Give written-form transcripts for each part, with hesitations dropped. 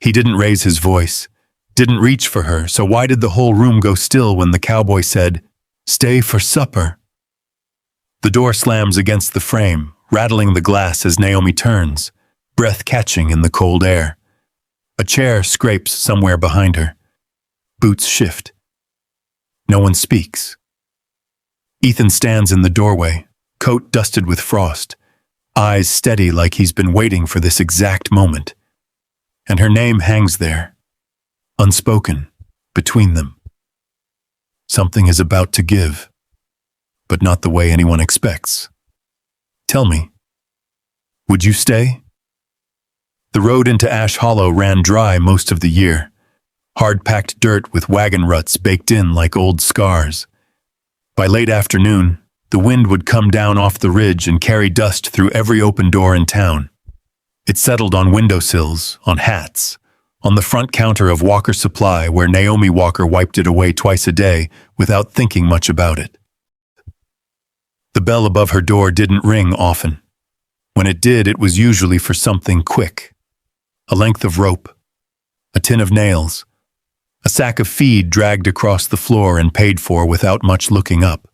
He didn't raise his voice, didn't reach for her, so why did the whole room go still when the cowboy said, "Stay for supper"? The door slams against the frame, rattling the glass as Naomi turns, breath catching in the cold air. A chair scrapes somewhere behind her. Boots shift. No one speaks. Ethan stands in the doorway, coat dusted with frost, eyes steady like he's been waiting for this exact moment. And her name hangs there, unspoken, between them. Something is about to give, but not the way anyone expects. Tell me, would you stay? The road into Ash Hollow ran dry most of the year, hard-packed dirt with wagon ruts baked in like old scars. By late afternoon, the wind would come down off the ridge and carry dust through every open door in town. It settled on windowsills, on hats, on the front counter of Walker's Supply where Naomi Walker wiped it away twice a day without thinking much about it. The bell above her door didn't ring often. When it did, it was usually for something quick. A length of rope, a tin of nails, a sack of feed dragged across the floor and paid for without much looking up.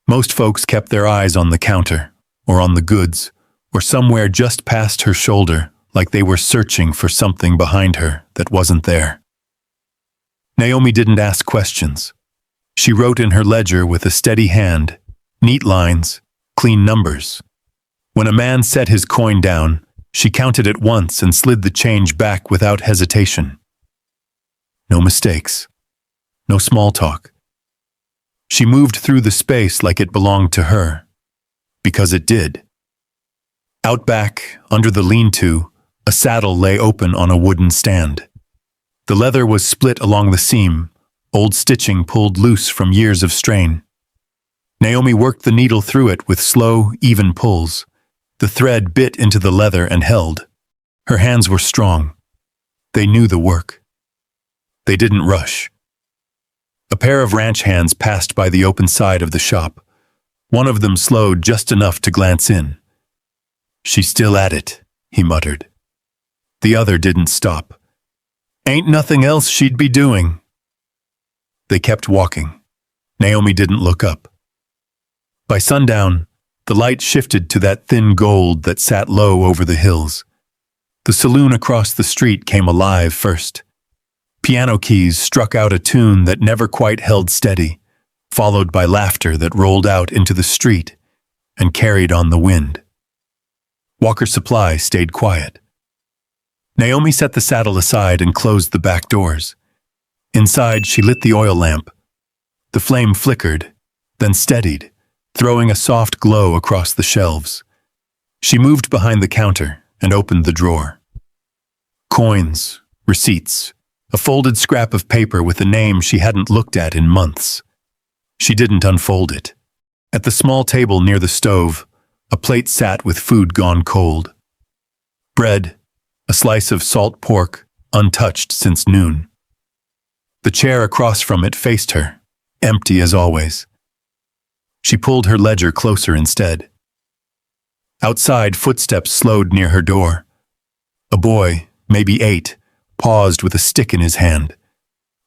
Most folks kept their eyes on the counter, or on the goods, or somewhere just past her shoulder, like they were searching for something behind her that wasn't there. Naomi didn't ask questions. She wrote in her ledger with a steady hand, neat lines, clean numbers. When a man set his coin down, she counted it once and slid the change back without hesitation. No mistakes. No small talk. She moved through the space like it belonged to her. Because it did. Out back, under the lean-to, a saddle lay open on a wooden stand. The leather was split along the seam, old stitching pulled loose from years of strain. Naomi worked the needle through it with slow, even pulls. The thread bit into the leather and held. Her hands were strong. They knew the work. They didn't rush. A pair of ranch hands passed by the open side of the shop. One of them slowed just enough to glance in. "She's still at it," he muttered. The other didn't stop. "Ain't nothing else she'd be doing." They kept walking. Naomi didn't look up. By sundown, the light shifted to that thin gold that sat low over the hills. The saloon across the street came alive first. Piano keys struck out a tune that never quite held steady, followed by laughter that rolled out into the street and carried on the wind. Walker's Supply stayed quiet. Naomi set the saddle aside and closed the back doors. Inside, she lit the oil lamp. The flame flickered, then steadied, throwing a soft glow across the shelves. She moved behind the counter and opened the drawer. Coins, receipts, a folded scrap of paper with a name she hadn't looked at in months. She didn't unfold it. At the small table near the stove, a plate sat with food gone cold. Bread, a slice of salt pork, untouched since noon. The chair across from it faced her, empty as always. She pulled her ledger closer instead. Outside, footsteps slowed near her door. A boy, maybe 8, paused with a stick in his hand.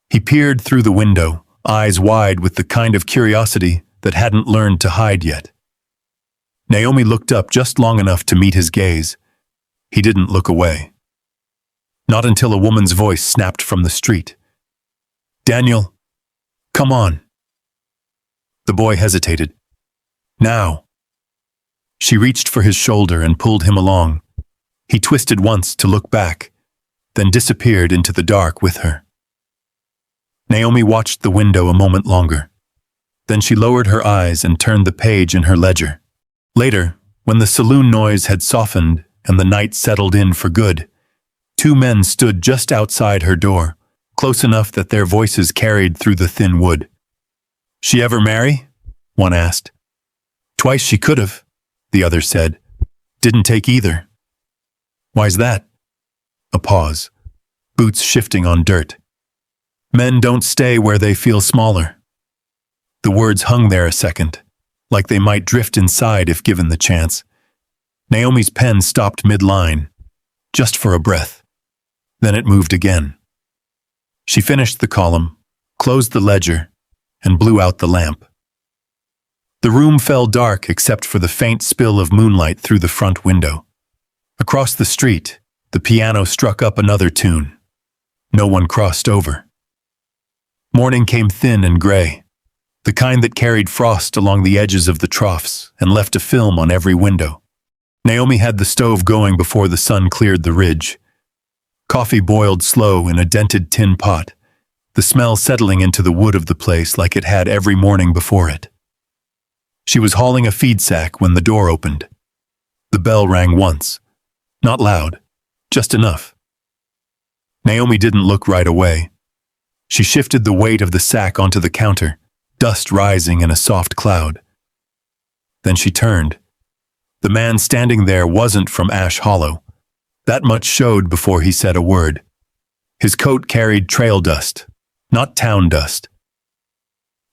He peered through the window, eyes wide with the kind of curiosity that hadn't learned to hide yet. Naomi looked up just long enough to meet his gaze. He didn't look away. Not until a woman's voice snapped from the street. "Daniel, come on." The boy hesitated. "Now." She reached for his shoulder and pulled him along. He twisted once to look back, then disappeared into the dark with her. Naomi watched the window a moment longer. Then she lowered her eyes and turned the page in her ledger. Later, when the saloon noise had softened and the night settled in for good, 2 men stood just outside her door, close enough that their voices carried through the thin wood. "She ever marry?" one asked. "Twice she could have," the other said. "Didn't take either." "Why's that?" A pause. Boots shifting on dirt. "Men don't stay where they feel smaller." The words hung there a second, like they might drift inside if given the chance. Naomi's pen stopped mid-line, just for a breath. Then it moved again. She finished the column, closed the ledger, and blew out the lamp. The room fell dark except for the faint spill of moonlight through the front window. Across the street, the piano struck up another tune. No one crossed over. Morning came thin and gray, the kind that carried frost along the edges of the troughs and left a film on every window. Naomi had the stove going before the sun cleared the ridge. Coffee boiled slow in a dented tin pot, the smell settling into the wood of the place like it had every morning before it. She was hauling a feed sack when the door opened. The bell rang once. Not loud, just enough. Naomi didn't look right away. She shifted the weight of the sack onto the counter, dust rising in a soft cloud. Then she turned. The man standing there wasn't from Ash Hollow. That much showed before he said a word. His coat carried trail dust, not town dust.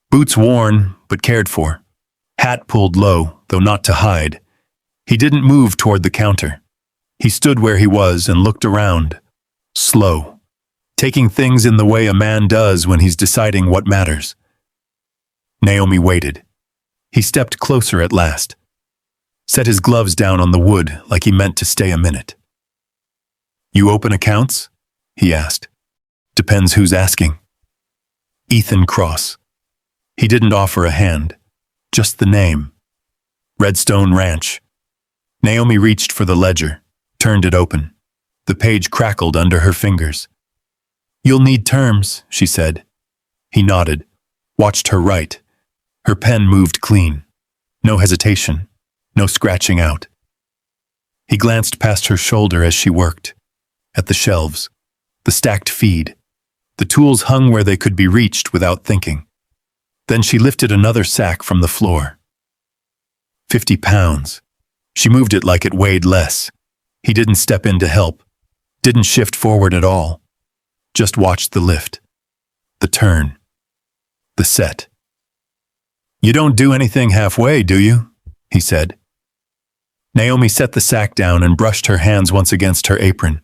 Boots worn, but cared for. Hat pulled low, though not to hide. He didn't move toward the counter. He stood where he was and looked around, slow, taking things in the way a man does when he's deciding what matters. Naomi waited. He stepped closer at last, set his gloves down on the wood like he meant to stay a minute. "You open accounts?" he asked. "Depends who's asking." Ethan Cross. He didn't offer a hand, just the name. Redstone Ranch. Naomi reached for the ledger, turned it open. The page crackled under her fingers. "You'll need terms," she said. He nodded, watched her write. Her pen moved clean. No hesitation, no scratching out. He glanced past her shoulder as she worked. At the shelves, the stacked feed. The tools hung where they could be reached without thinking. Then she lifted another sack from the floor. 50 pounds. She moved it like it weighed less. He didn't step in to help, didn't shift forward at all. Just watched the lift, the turn, the set. "You don't do anything halfway, do you?" he said. Naomi set the sack down and brushed her hands once against her apron.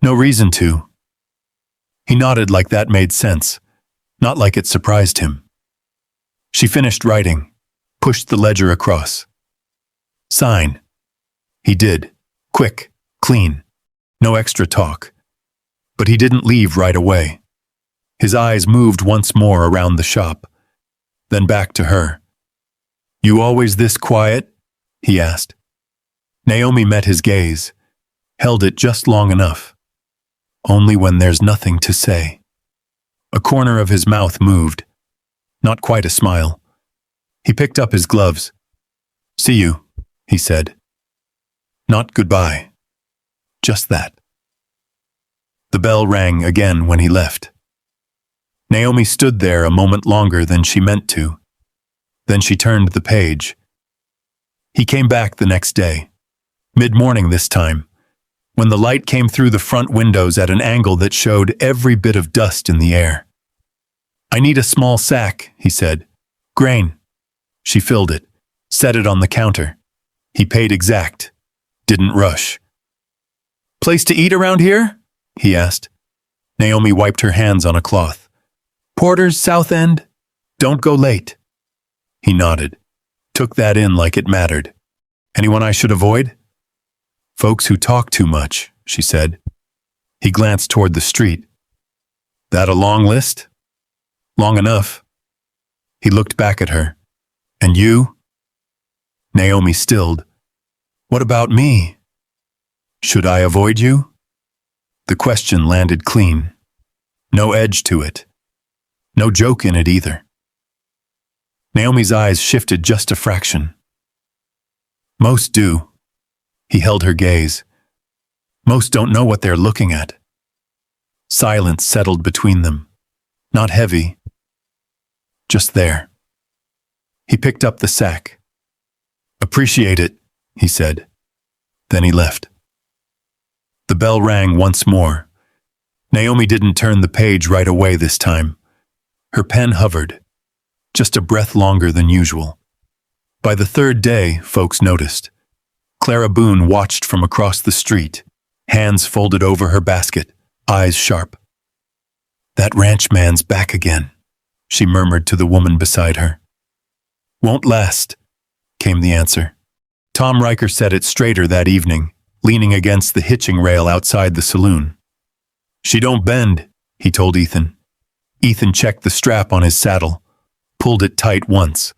"No reason to." He nodded like that made sense, not like it surprised him. She finished writing, pushed the ledger across. "Sign." He did, quick, clean, no extra talk. But he didn't leave right away. His eyes moved once more around the shop, then back to her. "You always this quiet?" he asked. Naomi met his gaze, held it just long enough. "Only when there's nothing to say." A corner of his mouth moved, not quite a smile. He picked up his gloves. "See you," he said. Not goodbye, just that. The bell rang again when he left. Naomi stood there a moment longer than she meant to. Then she turned the page. He came back the next day, mid-morning this time, when the light came through the front windows at an angle that showed every bit of dust in the air. "I need a small sack," he said. "Grain." She filled it, set it on the counter. He paid exact, didn't rush. "Place to eat around here?" he asked. Naomi wiped her hands on a cloth. "Porter's South End? Don't go late." He nodded, took that in like it mattered. "Anyone I should avoid?" "Folks who talk too much," she said. He glanced toward the street. "That a long list?" "Long enough." He looked back at her. "And you?" Naomi stilled. "What about me? Should I avoid you?" The question landed clean. No edge to it. No joke in it either. Naomi's eyes shifted just a fraction. "Most do." He held her gaze. "Most don't know what they're looking at." Silence settled between them. Not heavy. Just there. He picked up the sack. "Appreciate it," he said. Then he left. The bell rang once more. Naomi didn't turn the page right away this time. Her pen hovered, just a breath longer than usual. By the third day, folks noticed. Clara Boone watched from across the street, hands folded over her basket, eyes sharp. "That ranch man's back again," she murmured to the woman beside her. "Won't last," came the answer. Tom Riker said it straighter that evening, leaning against the hitching rail outside the saloon. "She don't bend," he told Ethan. Ethan checked the strap on his saddle, pulled it tight once.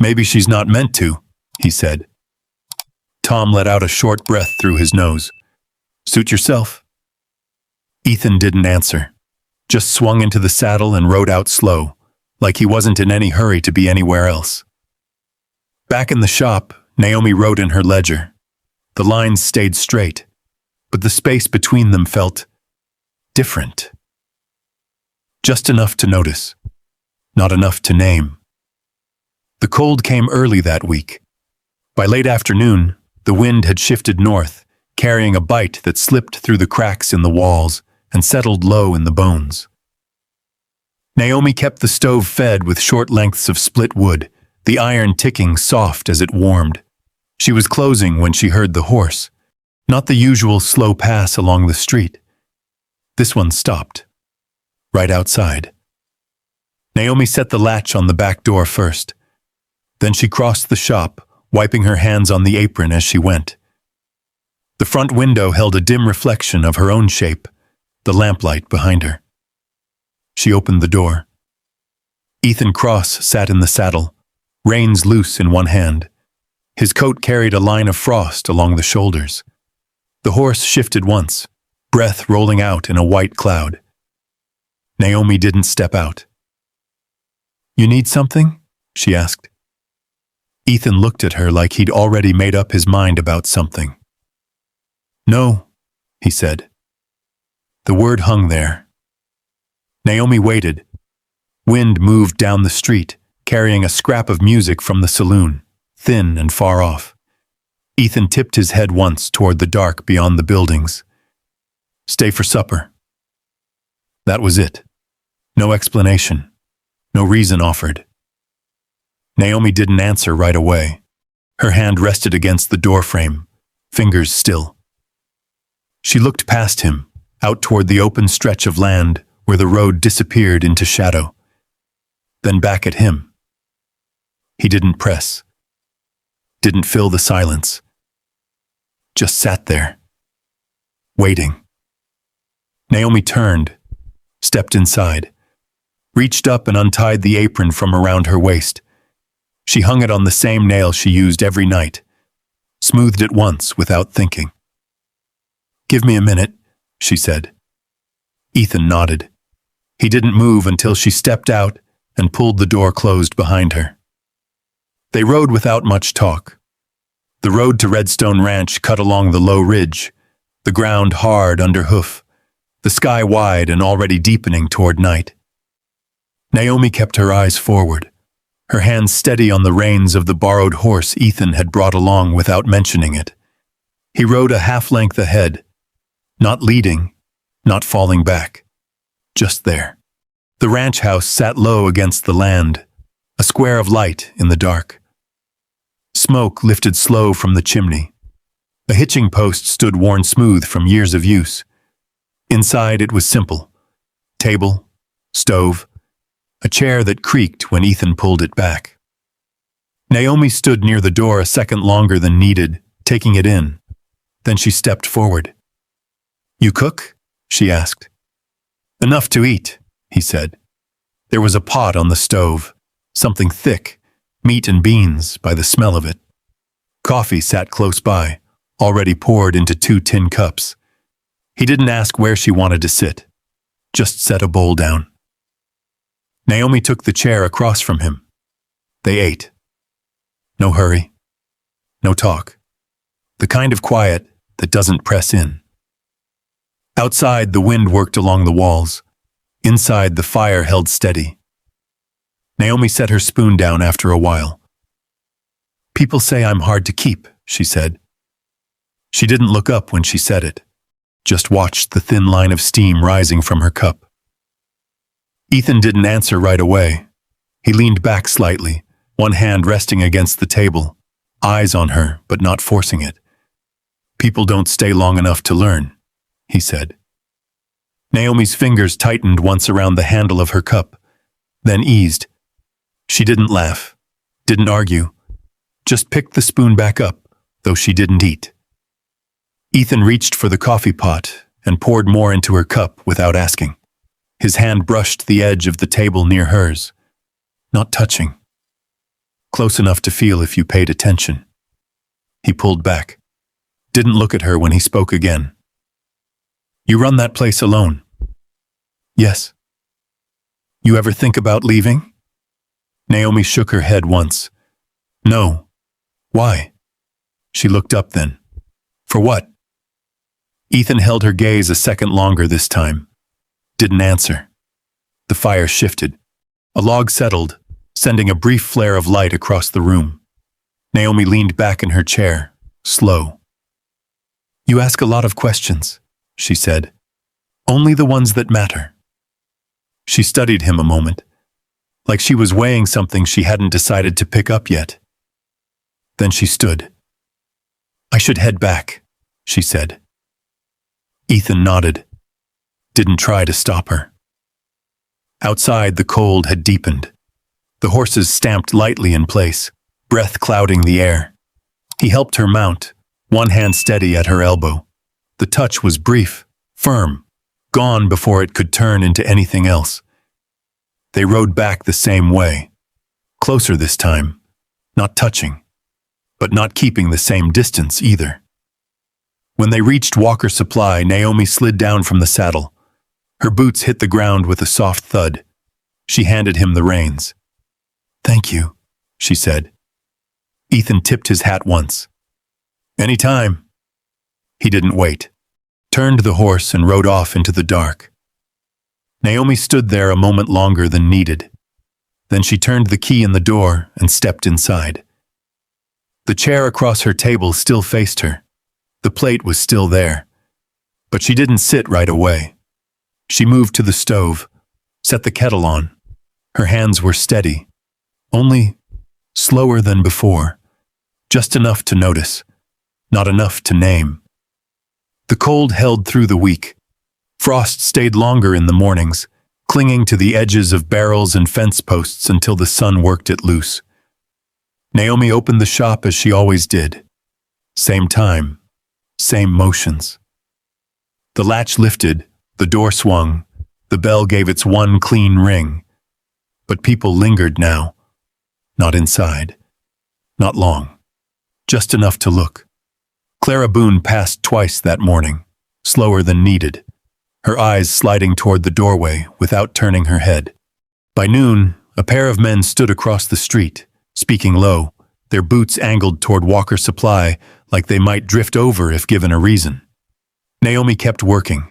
"Maybe she's not meant to," he said. Tom let out a short breath through his nose. "Suit yourself." Ethan didn't answer, just swung into the saddle and rode out slow, like he wasn't in any hurry to be anywhere else. Back in the shop, Naomi wrote in her ledger. The lines stayed straight, but the space between them felt different. Just enough to notice, not enough to name. The cold came early that week. By late afternoon, the wind had shifted north, carrying a bite that slipped through the cracks in the walls and settled low in the bones. Naomi kept the stove fed with short lengths of split wood, the iron ticking soft as it warmed. She was closing when she heard the horse, not the usual slow pass along the street. This one stopped, right outside. Naomi set the latch on the back door first. Then she crossed the shop, wiping her hands on the apron as she went. The front window held a dim reflection of her own shape, the lamplight behind her. She opened the door. Ethan Cross sat in the saddle, reins loose in one hand. His coat carried a line of frost along the shoulders. The horse shifted once, breath rolling out in a white cloud. Naomi didn't step out. "You need something?" she asked. Ethan looked at her like he'd already made up his mind about something. "No," he said. The word hung there. Naomi waited. Wind moved down the street, carrying a scrap of music from the saloon, thin and far off. Ethan tipped his head once toward the dark beyond the buildings. "Stay for supper." That was it. No explanation. No reason offered. Naomi didn't answer right away. Her hand rested against the doorframe, fingers still. She looked past him, out toward the open stretch of land where the road disappeared into shadow. Then back at him. He didn't press. Didn't fill the silence. Just sat there, waiting. Naomi turned, stepped inside, reached up and untied the apron from around her waist. She hung it on the same nail she used every night, smoothed it once without thinking. "Give me a minute," she said. Ethan nodded. He didn't move until she stepped out and pulled the door closed behind her. They rode without much talk. The road to Redstone Ranch cut along the low ridge, the ground hard under hoof, the sky wide and already deepening toward night. Naomi kept her eyes forward, her hands steady on the reins of the borrowed horse Ethan had brought along without mentioning it. He rode a half-length ahead, not leading, not falling back, just there. The ranch house sat low against the land, a square of light in the dark. Smoke lifted slow from the chimney. A hitching post stood worn smooth from years of use. Inside it was simple. Table, stove, a chair that creaked when Ethan pulled it back. Naomi stood near the door a second longer than needed, taking it in. Then she stepped forward. "You cook?" she asked. "Enough to eat," he said. There was a pot on the stove, something thick, meat and beans by the smell of it. Coffee sat close by, already poured into 2 tin cups. He didn't ask where she wanted to sit, just set a bowl down. Naomi took the chair across from him. They ate. No hurry, no talk. The kind of quiet that doesn't press in. Outside, the wind worked along the walls. Inside, the fire held steady. Naomi set her spoon down after a while. "People say I'm hard to keep," she said. She didn't look up when she said it, just watched the thin line of steam rising from her cup. Ethan didn't answer right away. He leaned back slightly, one hand resting against the table, eyes on her, but not forcing it. "People don't stay long enough to learn," he said. Naomi's fingers tightened once around the handle of her cup, then eased. She didn't laugh, didn't argue, just picked the spoon back up, though she didn't eat. Ethan reached for the coffee pot and poured more into her cup without asking. His hand brushed the edge of the table near hers, not touching. Close enough to feel if you paid attention. He pulled back, didn't look at her when he spoke again. You run that place alone? Yes. You ever think about leaving? Naomi shook her head once. No. Why? She looked up then. For what? Ethan held her gaze a second longer this time. Didn't answer. The fire shifted. A log settled, sending a brief flare of light across the room. Naomi leaned back in her chair, slow. You ask a lot of questions, she said. Only the ones that matter. She studied him a moment, like she was weighing something she hadn't decided to pick up yet. Then she stood. I should head back, she said. Ethan nodded, didn't try to stop her. Outside, the cold had deepened. The horses stamped lightly in place, breath clouding the air. He helped her mount, one hand steady at her elbow. The touch was brief, firm, gone before it could turn into anything else. They rode back the same way, closer this time, not touching, but not keeping the same distance either. When they reached Walker Supply, Naomi slid down from the saddle. Her boots hit the ground with a soft thud. She handed him the reins. Thank you, she said. Ethan tipped his hat once. Anytime. He didn't wait, turned the horse and rode off into the dark. Naomi stood there a moment longer than needed. Then she turned the key in the door and stepped inside. The chair across her table still faced her. The plate was still there. But she didn't sit right away. She moved to the stove, set the kettle on. Her hands were steady, only slower than before, just enough to notice, not enough to name. The cold held through the week. Frost stayed longer in the mornings, clinging to the edges of barrels and fence posts until the sun worked it loose. Naomi opened the shop as she always did. Same time, same motions. The latch lifted, the door swung, the bell gave its one clean ring. But people lingered now. Not inside. Not long. Just enough to look. Clara Boone passed twice that morning, slower than needed, her eyes sliding toward the doorway without turning her head. By noon, a pair of men stood across the street, speaking low, their boots angled toward Walker Supply like they might drift over if given a reason. Naomi kept working.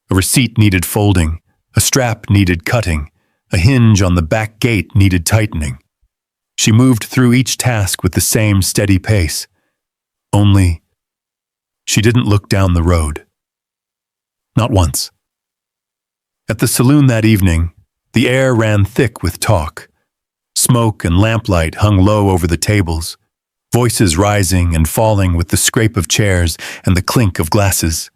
A receipt needed folding, a strap needed cutting, a hinge on the back gate needed tightening. She moved through each task with the same steady pace. Only, she didn't look down the road. Not once. At the saloon that evening, the air ran thick with talk. Smoke and lamplight hung low over the tables, voices rising and falling with the scrape of chairs and the clink of glasses.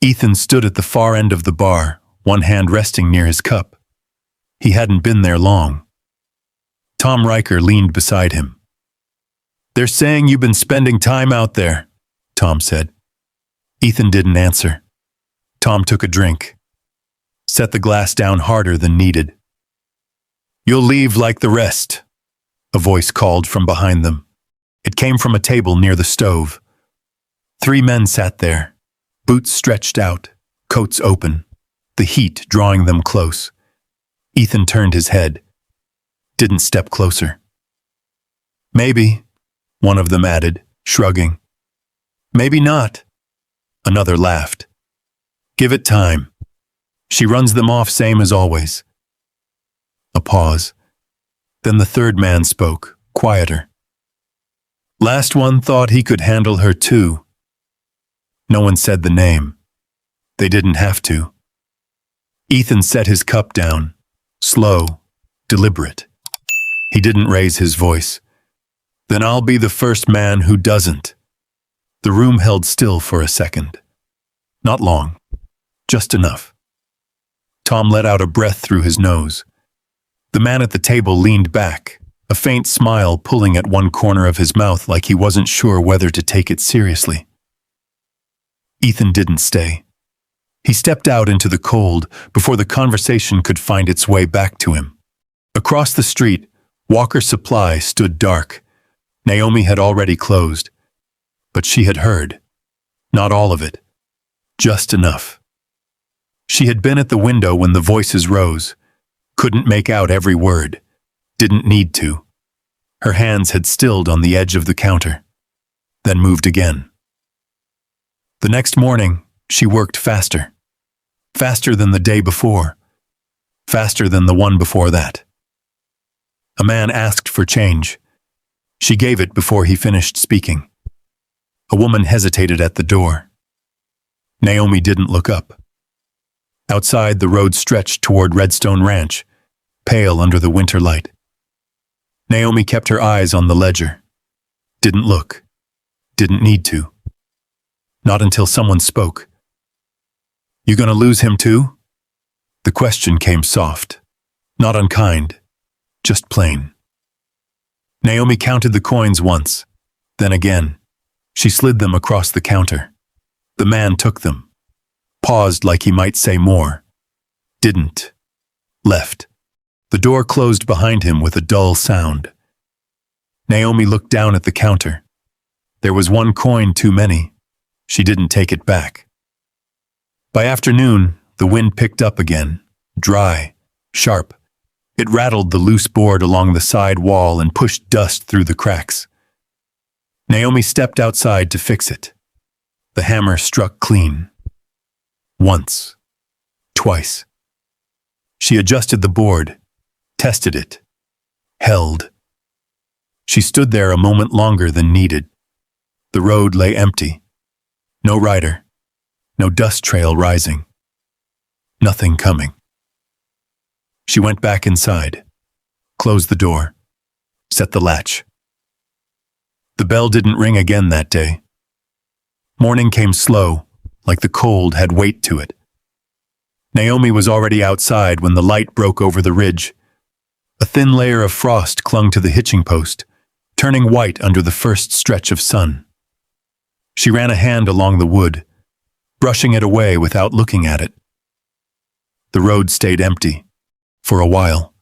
Ethan stood at the far end of the bar, one hand resting near his cup. He hadn't been there long. Tom Riker leaned beside him. They're saying you've been spending time out there, Tom said. Ethan didn't answer. Tom took a drink, set the glass down harder than needed. You'll leave like the rest, a voice called from behind them. It came from a table near the stove. 3 men sat there, boots stretched out, coats open, the heat drawing them close. Ethan turned his head, didn't step closer. Maybe, one of them added, shrugging. Maybe not, another laughed. Give it time. She runs them off same as always. A pause. Then the third man spoke, quieter. Last one thought he could handle her too. No one said the name. They didn't have to. Ethan set his cup down, slow, deliberate. He didn't raise his voice. Then I'll be the first man who doesn't. The room held still for a second. Not long, just enough. Tom let out a breath through his nose. The man at the table leaned back, a faint smile pulling at one corner of his mouth like he wasn't sure whether to take it seriously. Ethan didn't stay. He stepped out into the cold before the conversation could find its way back to him. Across the street, Walker Supply stood dark. Naomi had already closed. But she had heard. Not all of it. Just enough. She had been at the window when the voices rose. Couldn't make out every word. Didn't need to. Her hands had stilled on the edge of the counter. Then moved again. The next morning, she worked faster. Faster than the day before. Faster than the one before that. A man asked for change. She gave it before he finished speaking. A woman hesitated at the door. Naomi didn't look up. Outside, the road stretched toward Redstone Ranch, pale under the winter light. Naomi kept her eyes on the ledger. Didn't look. Didn't need to. Not until someone spoke. "You gonna lose him too?" The question came soft. Not unkind. Just plain. Naomi counted the coins once, then again. She slid them across the counter. The man took them. Paused like he might say more. Didn't. Left. The door closed behind him with a dull sound. Naomi looked down at the counter. There was one coin too many. She didn't take it back. By afternoon, the wind picked up again, dry, sharp. It rattled the loose board along the side wall and pushed dust through the cracks. Naomi stepped outside to fix it. The hammer struck clean. Once. Twice. She adjusted the board, tested it, held. She stood there a moment longer than needed. The road lay empty. No rider. No dust trail rising. Nothing coming. She went back inside, closed the door, set the latch. The bell didn't ring again that day. Morning came slow, like the cold had weight to it. Naomi was already outside when the light broke over the ridge. A thin layer of frost clung to the hitching post, turning white under the first stretch of sun. She ran a hand along the wood, brushing it away without looking at it. The road stayed empty, for a while.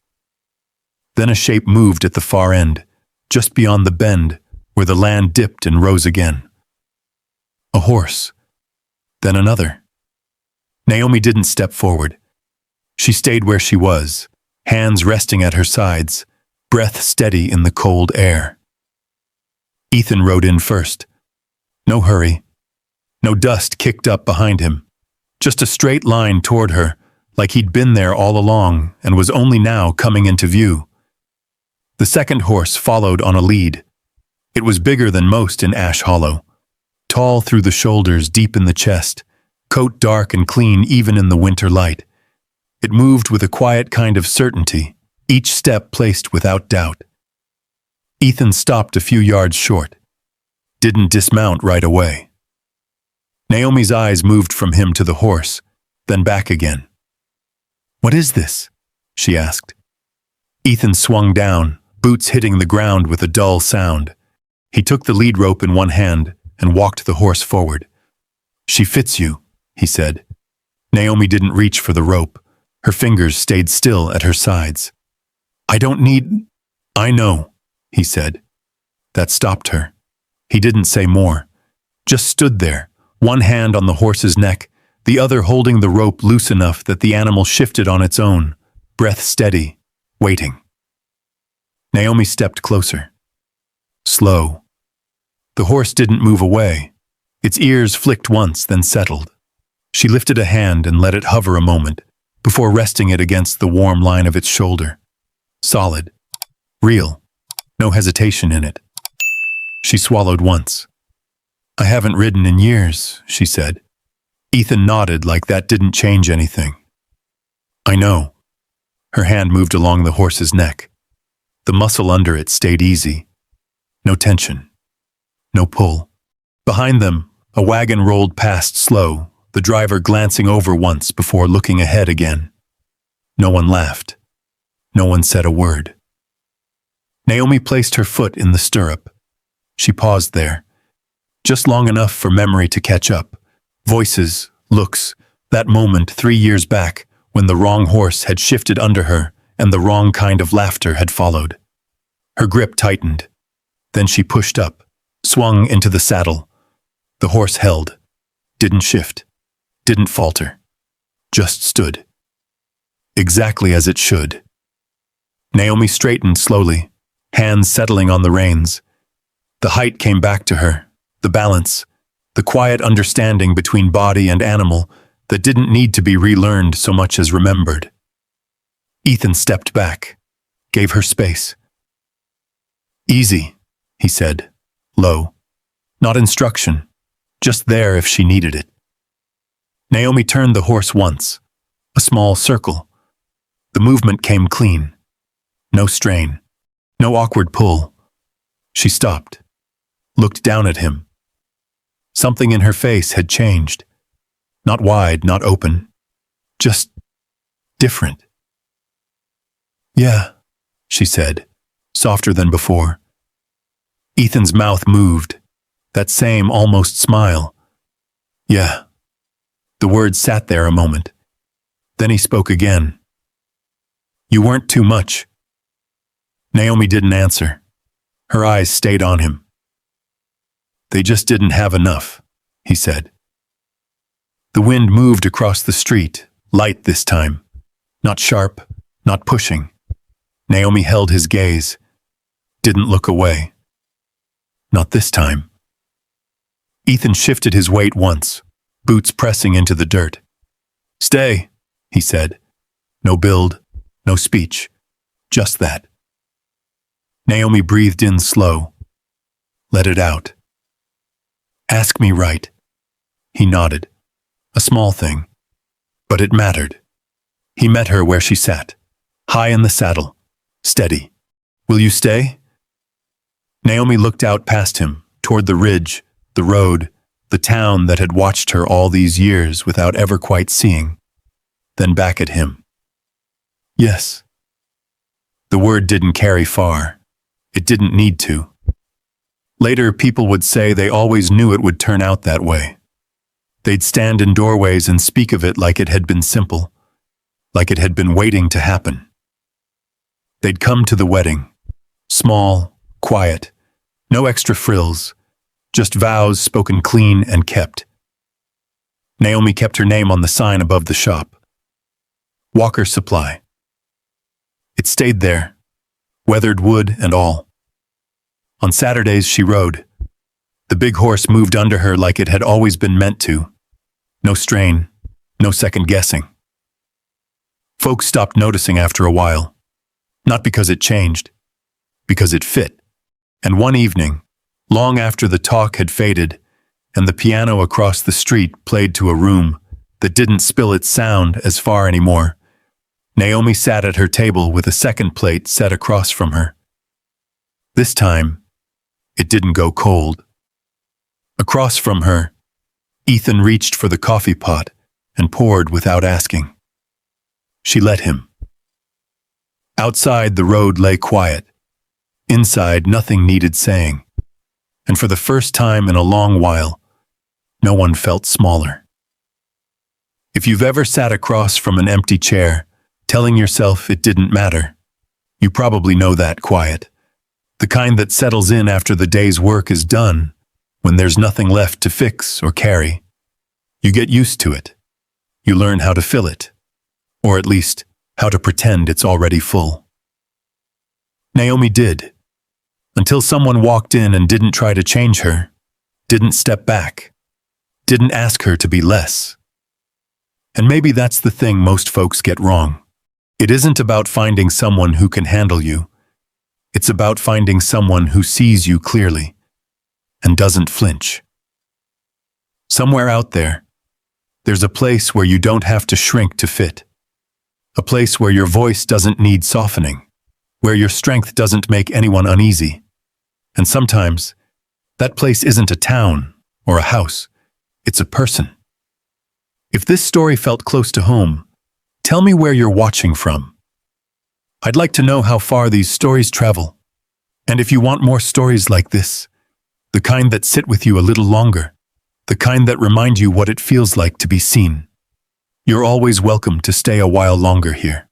Then a shape moved at the far end, just beyond the bend, where the land dipped and rose again. A horse. Then another. Naomi didn't step forward. She stayed where she was, hands resting at her sides, breath steady in the cold air. Ethan rode in first. No hurry. No dust kicked up behind him. Just a straight line toward her, like he'd been there all along and was only now coming into view. The second horse followed on a lead. It was bigger than most in Ash Hollow. Tall through the shoulders, deep in the chest, coat dark and clean even in the winter light. It moved with a quiet kind of certainty, each step placed without doubt. Ethan stopped a few yards short. Didn't dismount right away. Naomi's eyes moved from him to the horse, then back again. "What is this?" she asked. Ethan swung down, boots hitting the ground with a dull sound. He took the lead rope in one hand and walked the horse forward. "She fits you," he said. Naomi didn't reach for the rope. Her fingers stayed still at her sides. "I don't need—" "I know," he said. That stopped her. He didn't say more. Just stood there, one hand on the horse's neck, the other holding the rope loose enough that the animal shifted on its own, breath steady, waiting. Naomi stepped closer. Slow. The horse didn't move away. Its ears flicked once, then settled. She lifted a hand and let it hover a moment, before resting it against the warm line of its shoulder. Solid. Real. No hesitation in it. She swallowed once. "I haven't ridden in years," she said. Ethan nodded like that didn't change anything. "I know." Her hand moved along the horse's neck. The muscle under it stayed easy. No tension. No pull. Behind them, a wagon rolled past slow, the driver glancing over once before looking ahead again. No one laughed. No one said a word. Naomi placed her foot in the stirrup. She paused there, just long enough for memory to catch up. Voices, looks, that moment 3 years back when the wrong horse had shifted under her and the wrong kind of laughter had followed. Her grip tightened. Then she pushed up, swung into the saddle. The horse held, didn't shift, didn't falter, just stood. Exactly as it should. Naomi straightened slowly, hands settling on the reins. The height came back to her, the balance, the quiet understanding between body and animal that didn't need to be relearned so much as remembered. Ethan stepped back, gave her space. "Easy," he said, low. Not instruction, just there if she needed it. Naomi turned the horse once, a small circle. The movement came clean. No strain, no awkward pull. She stopped, looked down at him. Something in her face had changed. Not wide, not open, just different. "Yeah," she said, softer than before. Ethan's mouth moved, that same almost smile. "Yeah." The word sat there a moment. Then he spoke again. "You weren't too much." Naomi didn't answer. Her eyes stayed on him. "They just didn't have enough," he said. The wind moved across the street, light this time. Not sharp, not pushing. Naomi held his gaze. Didn't look away. Not this time. Ethan shifted his weight once, boots pressing into the dirt. "Stay," he said. No build, no speech, just that. Naomi breathed in slow. Let it out. "Ask me right." He nodded. A small thing, but it mattered. He met her where she sat, high in the saddle, steady. "Will you stay?" Naomi looked out past him, toward the ridge, the road, the town that had watched her all these years without ever quite seeing, then back at him. "Yes." The word didn't carry far. It didn't need to. Later, people would say they always knew it would turn out that way. They'd stand in doorways and speak of it like it had been simple, like it had been waiting to happen. They'd come to the wedding, small, quiet, no extra frills, just vows spoken clean and kept. Naomi kept her name on the sign above the shop. Walker Supply. It stayed there, weathered wood and all. On Saturdays she rode. The big horse moved under her like it had always been meant to. No strain, no second guessing. Folks stopped noticing after a while. Not because it changed, because it fit. And one evening, long after the talk had faded, and the piano across the street played to a room that didn't spill its sound as far anymore, Naomi sat at her table with a second plate set across from her. This time, it didn't go cold. Across from her, Ethan reached for the coffee pot and poured without asking. She let him. Outside, the road lay quiet. Inside, nothing needed saying. And for the first time in a long while, no one felt smaller. If you've ever sat across from an empty chair, telling yourself it didn't matter, you probably know that quiet. The kind that settles in after the day's work is done, when there's nothing left to fix or carry. You get used to it. You learn how to fill it, or at least how to pretend it's already full. Naomi did, until someone walked in and didn't try to change her, didn't step back, didn't ask her to be less. And maybe that's the thing most folks get wrong. It isn't about finding someone who can handle you. It's about finding someone who sees you clearly and doesn't flinch. Somewhere out there, there's a place where you don't have to shrink to fit. A place where your voice doesn't need softening, where your strength doesn't make anyone uneasy. And sometimes, that place isn't a town or a house, it's a person. If this story felt close to home, Tell me where you're watching from. I'd like to know how far these stories travel. And if you want more stories like this, the kind that sit with you a little longer, the kind that remind you what it feels like to be seen, you're always welcome to stay a while longer here.